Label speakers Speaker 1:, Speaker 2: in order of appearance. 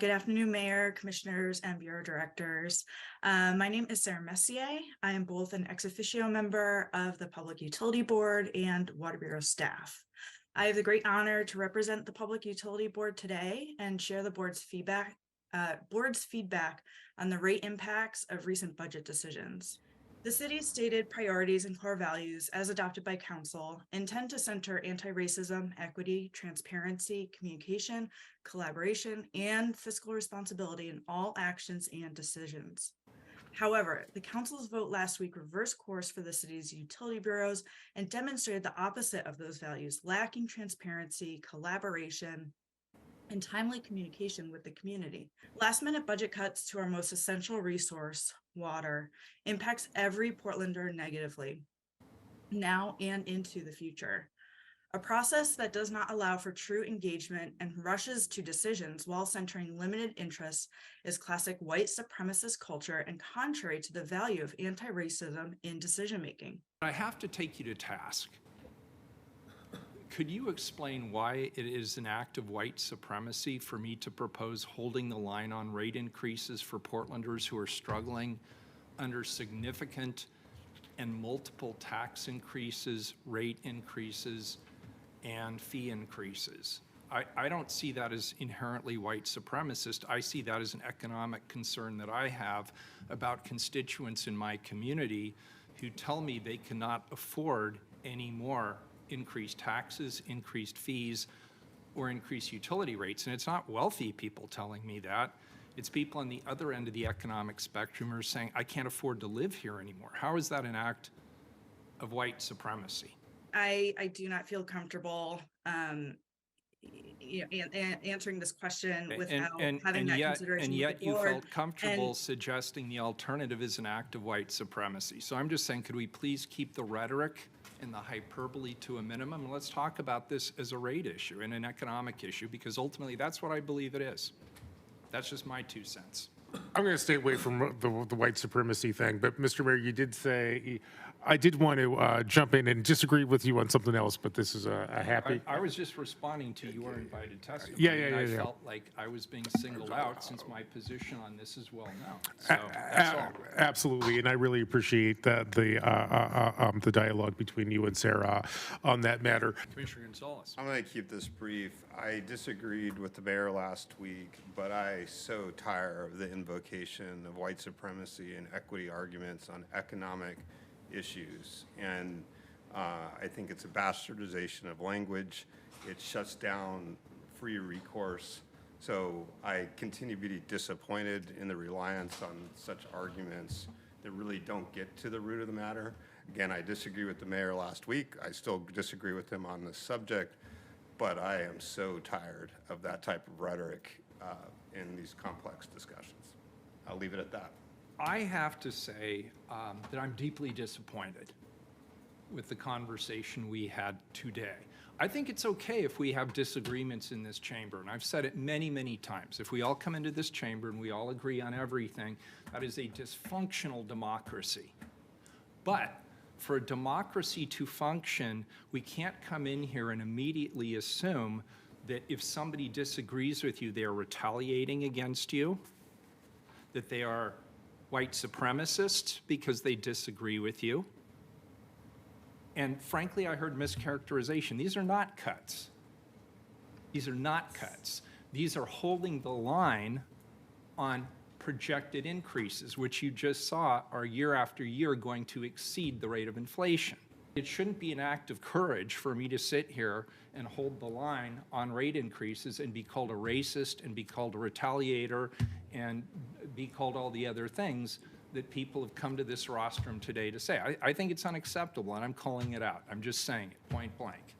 Speaker 1: Good afternoon, Mayor, Commissioners, and Bureau Directors. My name is Sarah Messier. I am both an ex officio member of the Public Utility Board and Water Bureau staff. I have the great honor to represent the Public Utility Board today and share the board's feedback on the rate impacts of recent budget decisions. The city's stated priorities and core values, as adopted by Council, intend to center anti-racism, equity, transparency, communication, collaboration, and fiscal responsibility in all actions and decisions. However, the Council's vote last week reversed course for the city's utility bureaus and demonstrated the opposite of those values, lacking transparency, collaboration, and timely communication with the community. Last-minute budget cuts to our most essential resource, water, impacts every Portlander negatively, now and into the future. A process that does not allow for true engagement and rushes to decisions while centering limited interests is classic white supremacist culture and contrary to the value of anti-racism in decision-making.
Speaker 2: I have to take you to task. Could you explain why it is an act of white supremacy for me to propose holding the line on rate increases for Portlanders who are struggling under significant and multiple tax increases, rate increases, and fee increases? I don't see that as inherently white supremacist. I see that as an economic concern that I have about constituents in my community who tell me they cannot afford any more increased taxes, increased fees, or increased utility rates. And it's not wealthy people telling me that. It's people on the other end of the economic spectrum who are saying, I can't afford to live here anymore. How is that an act of white supremacy?
Speaker 1: I do not feel comfortable answering this question without having that consideration.
Speaker 2: And yet
Speaker 1: with the
Speaker 2: you
Speaker 1: board.
Speaker 2: felt comfortable suggesting the alternative is an act of white supremacy. So I'm just saying, could we please keep the rhetoric and the hyperbole to a minimum? And let's talk about this as a rate issue and an economic issue, because ultimately that's what I believe it is. That's just my 2 cents.
Speaker 3: I'm going to stay away from the white supremacy thing, but Mr. Mayor, you did say, I did want to jump in and disagree with you on something else, but this is a happy.
Speaker 2: I was just responding to your invited testimony.
Speaker 3: Yeah.
Speaker 2: I felt like I was being singled out since my position on this is well known. So that's all.
Speaker 3: Absolutely, and I really appreciate the dialogue between you and Sarah on that matter.
Speaker 2: Commissioner Gonzalez.
Speaker 4: I'm going to keep this brief. I disagreed with the mayor last week, but I so tire of the invocation of white supremacy and equity arguments on economic issues. And I think it's a bastardization of language. It shuts down free recourse. So I continue to be disappointed in the reliance on such arguments that really don't get to the root of the matter. Again, I disagree with the mayor last week. I still disagree with him on this subject, but I am so tired of that type of rhetoric in these complex discussions. I'll leave it at that.
Speaker 2: I have to say that I'm deeply disappointed with the conversation we had today. I think it's okay if we have disagreements in this chamber, and I've said it many, many times. If we all come into this chamber and we all agree on everything, that is a dysfunctional democracy. But for a democracy to function, we can't come in here and immediately assume that if somebody disagrees with you, they are retaliating against you, that they are white supremacists because they disagree with you. And frankly, I heard mischaracterization. These are not cuts. These are not cuts. These are holding the line on projected increases, which you just saw are year after year going to exceed the rate of inflation. It shouldn't be an act of courage for me to sit here and hold the line on rate increases and be called a racist and be called a retaliator and be called all the other things that people have come to this rostrum today to say. I think it's unacceptable, and I'm calling it out. I'm just saying it point blank.